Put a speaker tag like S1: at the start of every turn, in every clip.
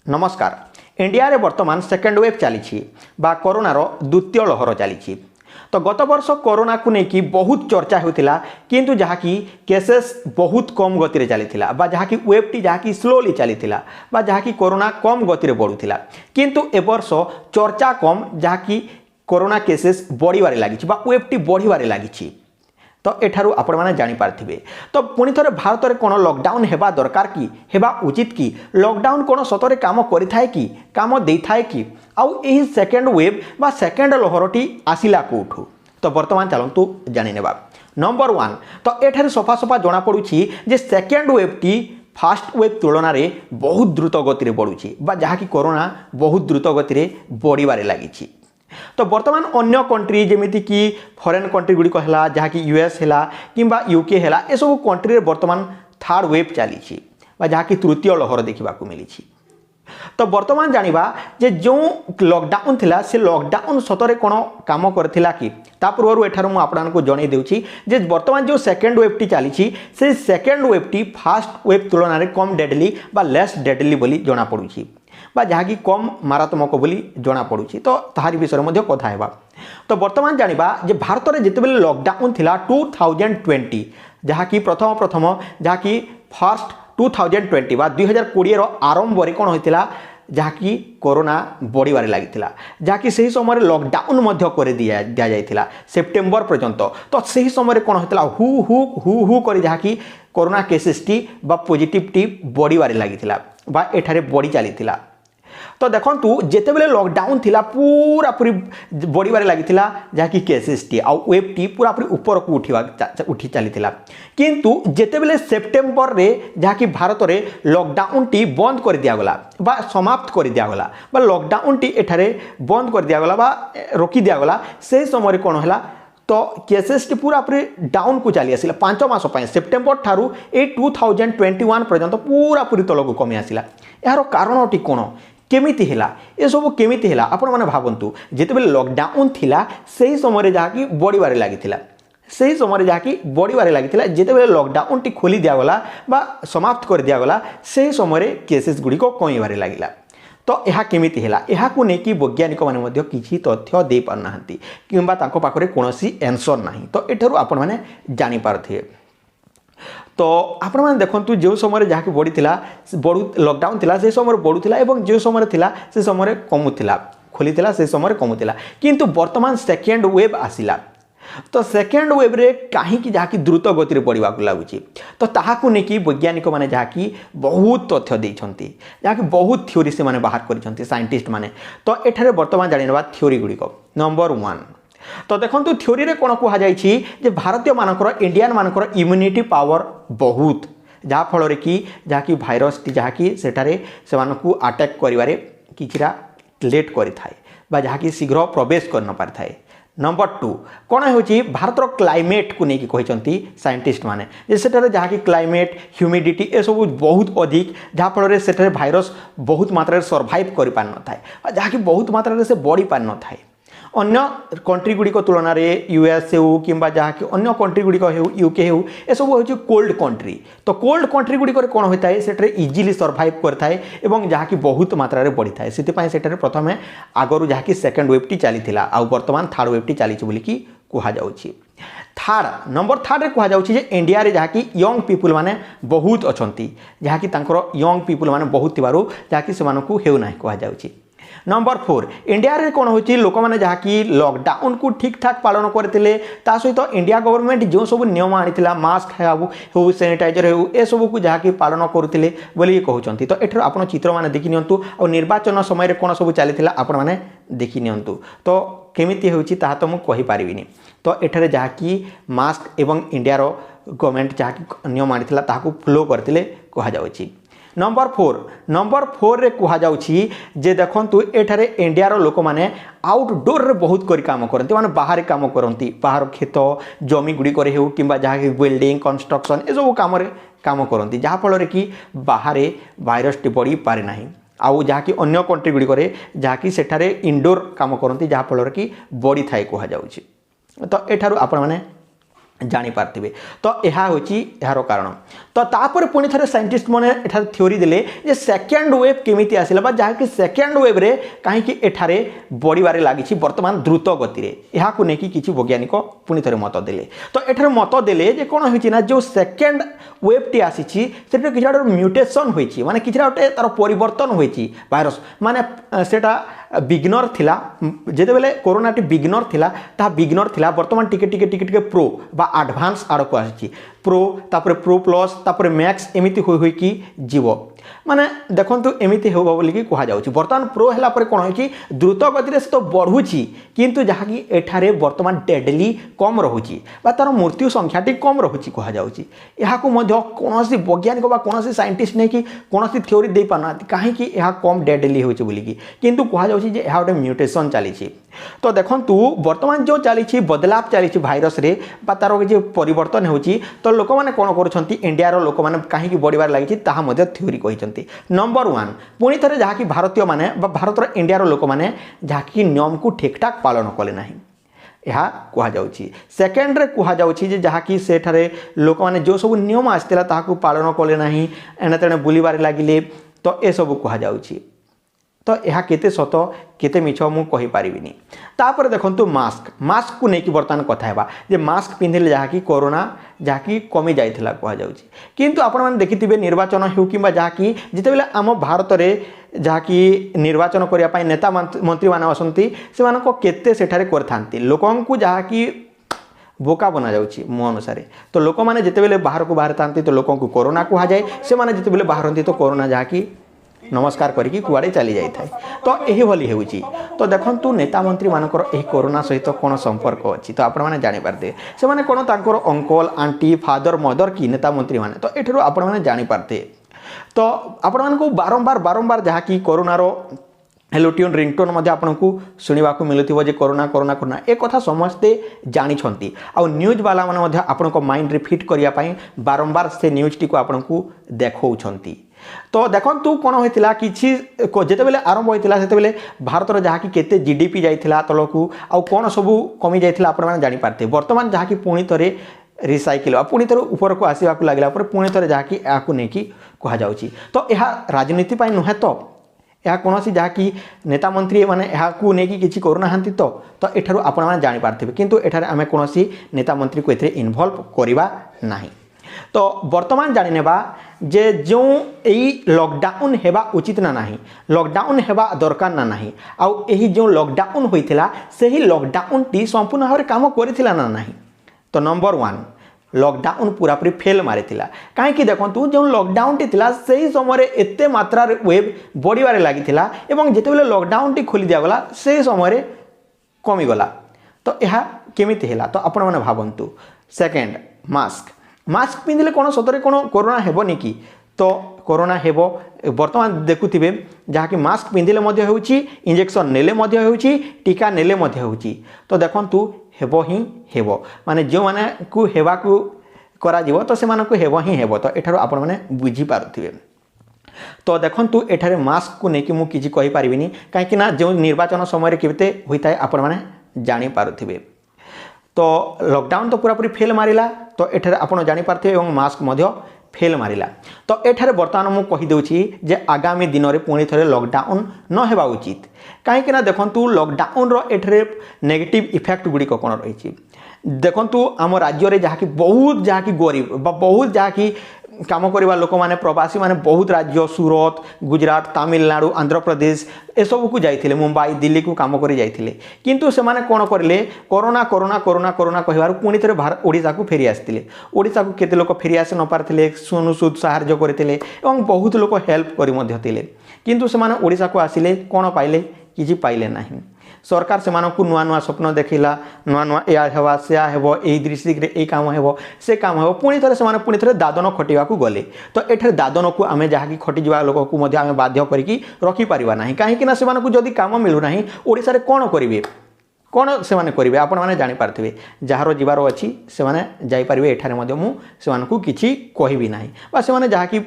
S1: नमस्कार। इंडिया रे वर्तमान सेकेंड वेव चली कोरोनार द्वितीय लहर चली। तो गत वर्ष कोरोना को लेकिन बहुत चर्चा होता किंतु जहाँकि केसेस बहुत कम गति चली जहाँकि वेब टी जहाँकि स्लोली चली जहाँकि कोरोना कम गति बढ़ुला किंतु ए वर्ष चर्चा कम जहाँकि कोरोना केसेस बढ़िबारे लगी वेब टी बढ़िबारे लगी। तो एठारू आपण माने जानि पारथिबे। तो पुणी थरे भारत में कौन लॉकडाउन हेबा दरकार कि हेबा उचित कि लॉकडाउन कौन सतरे काम करिथाय कि काम देइथाय कि आउ एही सेकेंड वेव बा सेकेंड लहरटी आसिला कोठू। तो वर्तमान चलतु जानि नेबा। नंबर 1 तो एठारे सफा सफा जना पड़ुछि जे सेकेंड वेव टी फास्ट वेव तुलन में बहुत द्रुत गति बढ़ुछि बा जहाँकि कोरोना बहुत द्रुत गति बढ़िबारे लागिछि। तो वर्तमान अन्य कंट्री जमीती कि फॉरेन कंट्री गुड़िक है जहाँकि यूएस है कि यूके है ये सब कंट्री वर्तमान थर्ड वेव चली जहाँकि तृतीय लहर देखा मिली। तो वर्तमान जानिबा जे जो लॉकडाउन थिला से लॉकडाउन सतरे कौन काम करथिला कि ता पूर्व एठार मु आपको जणै देउछि जे वर्तमान जो सेकेंड वेव टी चली से सेकेंड वेव टी फास्ट वेव तुलन में कम डेडली बा लेस डेडली बोली जना पड़ुछि बा जहाँकि कम मारात्मक बोली जना पड़ुछि। तो ताहारी विषय में कथा हेबा। तो वर्तमान जानिबा जे भारत में जिते बेले लॉकडाउन थिला 2020 जहाँकि प्रथम जहाँकि फास्ट 2020 बा 2020 आरंभ रे कौन होइतिला जहाँकि कोरोना बढ़िबारे लागितिला जहाँकि सही समय लॉकडाउन मध्य कर दिया जाइतिला सेप्टेम्बर पर्यंत। तो सही समय कौन होइतिला हु हु हु हु कर जहाँकि कोरोना केसेस टी बा पॉजिटिव टी बढ़िबारे लागितिला बा एठारे बढ़ी चलीथिला। तो देखंतु जेते बेले लॉकडाउन थिला पूरा पूरी बढ़िबारे लागिथिला जहाँकि केसेस टी आ वेब टी पूरा पूरी ऊपर को उठी चलीथिला किंतु जेते बेले सेप्टेम्बर रे जहाँकि भारत रे लॉकडाउन टी बंद कर दिया गला बा समाप्त कर दिया गला बा लॉकडाउन टी एठारे बंद कर दिया गला बा रोकी दिया गला से समय कौन है तो केसेस टी पूरा पूरी डाउन को चली आसिला 5 मास सेप्टेम्बर ठारू ए 2021 पर्यंत पूरा पूरी तलक कमी आसिला। यार कारण टी कौन केमिति हिला ए सब केमिति हिला आपण माने भाबंतु जेते बेले लॉकडाउन थिला सही समय जहाँकि बढ़िबारे लागिथिला सही समय जहाँकि बढ़िबारे लागिथिला जेते बेले लॉकडाउन टी खोली दिया गला बा समाप्त कर दिया गला सही समय केसेस गुडी को कमिबारे लागिला। तो यह केमिति हिला यहा को नेकी वैज्ञानिक माने मध्य किछि तथ्य दे पार नाहंती किंबा ताको पाखरे कोनोसी आंसर नाही। तो एठारु आपण माने जानि पारथिए। तो आपण माने देखंतु जो समय जहाँकि बढ़ीला बढ़ू लॉकडाउन थिला से समय बढ़ुला एवं जो समय थिला से समय कमुला खोलीला से समय कमुला किंतु वर्तमान सेकेंड वेव आसिला। तो सेकेंड वेव रे कहीं जहाँकि द्रुत गति बढ़ा लगुच तो ताहाकु नेकी वैज्ञानिक माने जहाँकि बहुत तथ्य देइछंती जहाँकि बहुत थ्योरी से माने बाहर करिछंती साइंटिस्ट माने। तो एठारे वर्तमान जानिबा थ्योरी गुड़िक नंबर 1 तो देखंतु थ्योरी रे कोन कुहा जाइछि जे भारतीय मानकर इंडियन मानकर इम्यूनिटी पावर बहुत जहाँ फल कि जहाँकि भाइरस टी जहाँकि सेठारे सेमानकु अटैक करिवारे किछिरा लेट करिथाय बा जहाँकि शीघ्र प्रवेश कर न पारिथाय। नंबर 2 कौन होची भारतर क्लाइमेट को लेकिन कहते साइंटिस्ट माने जे जहाँकि क्लाइमेट ह्यूमिडिटी ए सब बहुत अधिक जहाँ फल से भाइरस बहुत मात्रा सर्वाइव कर पार न था जहाँकि बहुत मात्रा से बढ़ी पार न था अन्य कंट्री गुड़िक तुलन में यूएस हो कि जहाँकि अन्य कंट्री गुड़िक हो यूके हो ए सब हूँ कोल्ड कंट्री। तो कोल्ड कंट्री गुड़िक कौन होता है से इजिली सर्वाइव करए और जहाँकि बहुत मात्रा बढ़ी थाए से प्रथम आगु जहाँकि सेकेंड वेव टी चली आ वर्तमान थर्ड वेव टी चली बोलिकी कहुच्छी। थर्ड नंबर 3 रे कहुच्छी इंडिया रे जहाँकि यंग पीपुल माने बहुत अच्छी जहाँकि यंग पीपुल माने बहुत थिबारु जहाँकि सेमानकु हेउ नाही कहुच्छी। नंबर 4 इंडिया रे कौन होची लोक माने जहाँकि लॉकडाउन को ठीक ठाक पालन करते सहित इंडिया गवर्नमेंट जो सब नियम आनीला मास्क हो सैनिटाइजर हो ए सब को जहाँकि पालन करुले बोली कहते। तो एठार आप चित्र मैंने देखी नियंतु और निर्वाचन समय कौन सब चली आपण मैंने देखी नियंतु। तो केमिति होची ताहा तो मुझे कहीपरिनी। तो एठारे जहाँकि मास्क एवं इंडियार गवर्नमेंट जहाँकि नियम आनीला ताहाकु फ्लो करते कहुच्छी। नंबर 4 रे कहुच्छी जे देखंतु एठारे इंडियार लोक माने आउटडोर रे बहुत करी काम करते माने बाहर काम करती बाहर खेत जमी गुड़िक हो कि जहाँ बिल्डिंग कंस्ट्रक्शन ए सब काम करती जहाँ फल कि बाहर भाइरस टी बढ़ी पारे ना आउ जहाँकि अन्य कंट्री गुड़िक जहाँकि सेठारे इंडोर काम करती जहाँ फल कि बढ़ी थाए कहुच्छी। तो एठारू आपण माने जानी पार्थिबे। तो यह होची यार कारण। तो तापर पुणी थे साइंटिस्ट मैंने एठार थ्योरी देले जे सेकेंड वेव केमिति आसिला बा जहाँकि सेकेंड वेव रे कहीं एठारे बढ़िबारे लागिछि वर्तमान द्रुत गति रे यहा को नेकी किछि वैज्ञानिक पुणी थे मत देले। तो एठार मत देले जे कोन होइछि ना जो सेकेंड वेव टी आसिछि सेटा किछाडा म्यूटेशन होइछि माने किछाडा गोटे तार परिवर्तन होइछि भाइरस माने सेटा बिगिनर थिला जेते बेले कोरोना टी बिगिनर थिला ता बिगिनर थिला वर्तमान टिके टिके टिके टिके प्रो बा एडवांस आड़क आछि प्रो तापर प्रो प्लस तापर मैक्स एमिति होई होई कि जीव माने देखंतु एमिति होबो बोली कि कहा जाउछि वर्तमान प्रो हला पर कोन होय कि द्रुत गति रे से तो बढ़ुछि किंतु जहा कि एठारे वर्तमान डेडली कम रहुछि बा तार मृत्यु संख्या टी कम रहुछि कहा जाउछि यहा को मध्य कोनोसी वैज्ञानिक बा कोनोसी साइंटिस्ट नै कि कोनोसी थ्योरी दे पाना काहे कि यहा कम डेडली होछि बोली कि किंतु कहा जाउछि जे यहा गोटे म्यूटेशन चलीछि। तो देखंतु वर्तमान जो चलीछि बदलाव चलीछि भाइरस रे बा तार जे परिवर्तन होछि तो लोक माने कोन करूछंती इंडिया रो लोक माने काहे कि बढ़िबार लागिछि ताहा मध्य थ्योरी कहिसंती। नंबर 1 पुणी थे जहा कि भारतीय माने बा भारत रो इंडिया रो लोक माने जहा कि नियम को ठीक ठाक पालन कले नाही यह कहा जाउछि। सेकेंड रे कहा जाउछि जे जहा कि सेठारे लोक माने जो सब नियम आस्तिला ताहा को पालन कले नाही एने तेने बुलीबार लागिले तो ए सब कहा जाउछि। तो यह केते सत केते मिछ मु कहि परिबिनी। तापर देखंतु मास्क को नेकी बर्तमान कथा हेबा जे मास्क पिंधिले जहा कि कोरोना जहा कि कमी जाइथिला कहा जाउछि किंतु आपण माने देखिथिबे निर्वाचन हेउ किबा जहा कि जिते बेले आम भारत रे जहा कि निर्वाचन करिया पई नेता मंत्री माने असंती से मानको केते सेठारे करथांती लोकन को जहा कि बोका बना जाउछि मो अनुसार। तो लोक माने जिते बेले बाहर को बाहर थांती तो लोकन को कोरोना कहा जाए से माने जिते बेले बाहरंती तो कोरोना जहा कि नमस्कार करिकी कुआड़े चली जाई थाए। तो यही भली होउछि। तो देखंतु नेता मंत्री मानकर एही कोरोना सहित कोन संपर्क अछि तो आपण माने जानि पारते से माने कोन तांकर अंकल आंटी फादर मदर की नेता मंत्री माने तो एठरो आपण माने जानि पारते। तो आपण मानको बारंबार जहा कि कोरोना रो हेलोट्यून रिंगटोन मध्य आपको शुणा मिलुथिबो जे कोरोना कोरोना कोरोना एक कथा समस्ते जानी छंती आ न्यूज वाला माने मध्य आपनको माइंड रे फिट करिया पई बारंबार से न्यूज टी को आपनको देखौ छंती। तो देखंतु कोन होइतिला किछि जेते बेले आरंभ होइतिला सेते बेले भारत रो जहा कि केते जीडीपी जाइतिला तलकू आ कोन सब कमी जाइतिला आपण माने जानि पारते वर्तमान जहा कि पुणी तरे रिसाइकिल पुणी थे ऊपर को आसवा लगे पुणी थे जहाँकि या नहीं कह जाऊँगी। तो यह राजनीति नुहे तो यह कौन सी जहाँकि नेता मंत्री मैंने नहीं कि करूना तो एठार आपण मैंने जापारे किंतु एठार आम कौन नेता मंत्री को ये इनवल्व करवा ना। तो वर्तमान जानिनेबा जे जो यही लॉकडाउन हेबा उचित ना नहीं लॉकडाउन हेबा दरकार ना नहीं आउ यही जो लॉकडाउन होइथिला सही लॉकडाउन टी संपूर्ण भाव काम करिथिला ना नहीं। तो नंबर 1 लॉकडाउन पूरापूरी फेल मारी कहीं देखु जो लॉकडाउन टी थिला सही समय एत मात्रा वेब बढ़िबारे लागिथिला एवं जेतेबेले लॉकडाउन टी खोली दियागला से समय कमीगला। तो यह केमिति हैला तो आपण माने भाबंतु। सेकेंड मास्क पिंधिले कौन सतरे कौन कोरोना हेबनी कि तो कोरोना हेबो वर्तमान देखुथिबे जहाँकि मास्क पिंधिले मध्य होउची इंजेक्शन नेले मध्य होउची टीका नेले मध्य होउची। तो देखंतु हेबो ही हेबो माने जो माने को हेबा को करा जीवो तो से माने को हेबो ही हेबो। तो एठारो आपण माने बुझी पारुथिबे। तो देखंतु एठारे मास्क को नेकी मु किछि कहि परिबिनी काहे कि ना जो निर्वाचन समय रे केते होइताय आपण माने जानि पारुथिबे। तो लॉकडाउन तो पूरापूरी फेल मारिला तो एठारे आपण जानि पारथिबे एवं मास्क मध्य फेल मारिला। तो एठारे वर्तमान मु कहि देउछि जे आगामी दिन रे पुणी थरे लॉकडाउन न हेबा उचित काहे ना देखंतु लॉकडाउन रो एठारे नेगेटिव इफेक्ट गुडी कोन रहिछि। देखंतु आम राज्य रे जहाँकि बहुत जहाँकि गरीब बहुत जहाँकि काम करवा लोक माने प्रवासी माने बहुत राज्य सूरत गुजरात तमिलनाडु आंध्र प्रदेश ए सब को जाइथिले मुंबई दिल्ली को काम करी जाइथिले किंतु से माने कोन करले कोरोना कोरोना कोरोना कोरोना कहबार पुणी थरे ओडिशा को फेरी आस्थिले। ओडिशा को केते लोक फेरी आसे न पारथिले सुनु सुद सहाय्य करथिले एवं बहुत लोक हेल्प करी मध्य थिले किंतु से माने ओडिशा को आसिले कोन पाइले किछि पाइले नाही। सरकार से मानक नुआ नुआ स्वप्न देखिला नुआ नुआ या हेबा से हेबो एई डिस्ट्रिक्ट रे एई काम हेबो से काम हेबो पुणी थरे से माने पुणी थरे दादन खटिवा को गले। तो एठरे दादन को आमे जहा कि खटि जवा लोक को मध्य आमे बाध्य करिकि रखि परिबा नाही काहे कि ना से मानक जदी काम मिलु नाही ओडिसा रे कोन करिवे कोन से माने करिवे आपण माने जानि पारथिबे जहारो जीवारो अछि से माने जाई परिबे एठारे मध्य मु से मानकु किछि कहिबी नाही बा से माने जहा कि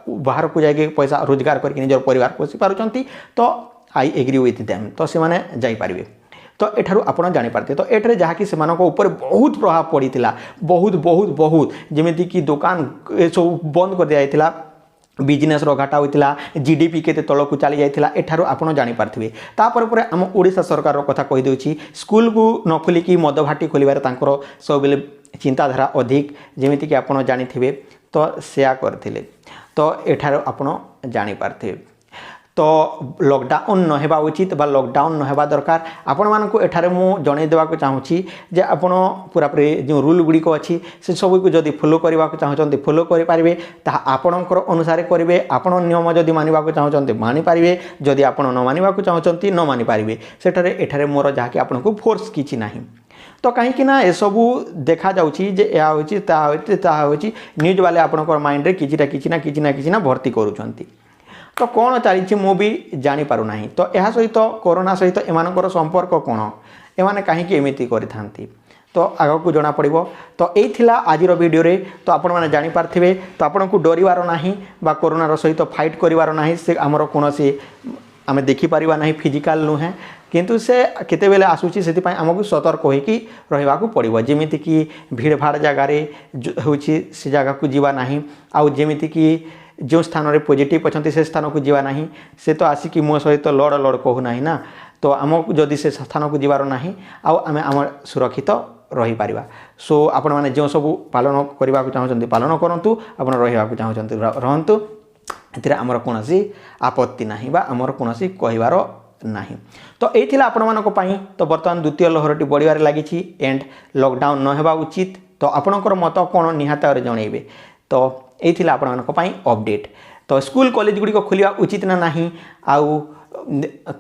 S1: बाहर को जाके पैसा रोजगार करके निजर परिवार पोषि पारुचंती तो आई एग्री विथ देम तो से माने जाई पारिबे। तो एठारु आपण जानि पारते तो एठरे जहा कि सेमानको ऊपर बहुत प्रभाव पड़ीतिला बहुत बहुत बहुत जेमिति कि दुकान सब बंद कर दिया जाइतिला बिजनेस रो घाटा होइतिला जीडीपी केते तळकु चली जाइतिला एठारु आपण जानि पारथिबे तापर परे हम ओडिसा सरकार रो कथा कहि देउची स्कूल को न खोली कि मद भाटी खोलिबार तांकर सब बेले चिंताधारा अधिक जेमिति कि आपण जानिथिबे तो सेया करथिले तो एठारु आपण जानि पारथिबे तो लॉकडाउन न हेबा उचित बा लॉकडाउन न हेबा दरकार आपण मानकु एठारे मु जणै देबा को चाहूची जे आपण पूरा पूरी जो रूल गुडी को अछि से सब को जदी फॉलो करबा को चाहउचंती फॉलो करि पारिबे ता आपणकर अनुसार करिवे आपण नियम जदी मानिबा को चाहउचंती मानि पारिबे जदी आपण न मानिबा को चाहउचंती न मानि पारिबे सेठारे एठारे मोर जहा कि आपण को फोर्स किछि नाही तो कहीं ना ए सबू देखा जाउची जे या होची ता होची न्यूज वाले आपणकर माइंड रे किछि ना भर्ती करूचंती तो कौन चली मु भी जानी पारु नाही तो यह सहित कोरोना सहित एमानकर संपर्क कौन एमाने कहीं एमिति करिथांती तो आग को जना पड़िबो तो एई थिला आजिर वीडियो रे तो आपण माने जानि पारथिबे तो आपण को डरिवार नाही बा कोरोना रो सहित फाइट करिवार नाही से हमर कोनोसी आमे देखि परिबा नाही फिजिकल नुहे किंतु से केते बेले आसुची सेति पय हमकु सतर्क होइकी रहिबा को पड़िबो जेमिति कि भीड़ भाड़ जगह रे होची से जगह को जीवा नाही आ जेमिति कि जो स्थान रे पॉजिटिव अच्छा से स्थान को जीवा नहीं से तो आसिकी मो सहित लड़ लड़ कहू ना ना तो आमको जदि से स्थान को जीवार ना आम आम सुरक्षित रही पारिबा सो आपण माने जो सब पालन करबा को चाहउचंती पालन करंतु आपण रहिबा को चाहउचंती रहंतु एथिरे हमर कोनोसी आपत्ति नाही बा हमर कोनोसी कहिबार नाही तो एई थिला आपण मानको पई तो वर्तमान द्वितीय लहरटी बढ़िबार लागिछि एंड लॉकडाउन न हेबा उचित तो आपणकर मत कोन निहातारे जणैबे तो यही थिला आपण मानको पई अपडेट तो स्कूल कॉलेज गुडी को खोलिया उचित ना नाही आउ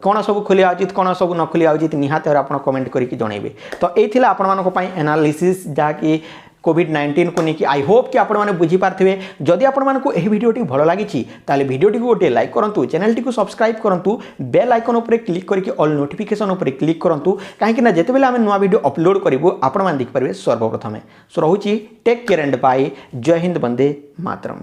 S1: कौन सब खोलिया उचित कौन सब न खोलिया उचित निहात आपण कमेंट करके जणैबे तो यही थिला आपण मानको पई एनालिसिस जा कि कोविड-19 को लेकिन आई होप कि आपण माने बुझी पारथिबे जदि आपण मानको एही वीडियोटी भलो लागिछि ताले वीडियोटी को गोटे लाइक करंतु चैनलटी को सब्सक्राइब करंतु बेल आइकन ऊपर क्लिक करके ऑल नोटिफिकेशन ऊपर क्लिक करंतु काहे कि ना जेते बेले हम नवा वीडियो अपलोड करिवो आपण मान देख पारबे सर्वप्रथमे सो रहुछि टेक केयर एंड बाय जय हिंद वंदे मातरम।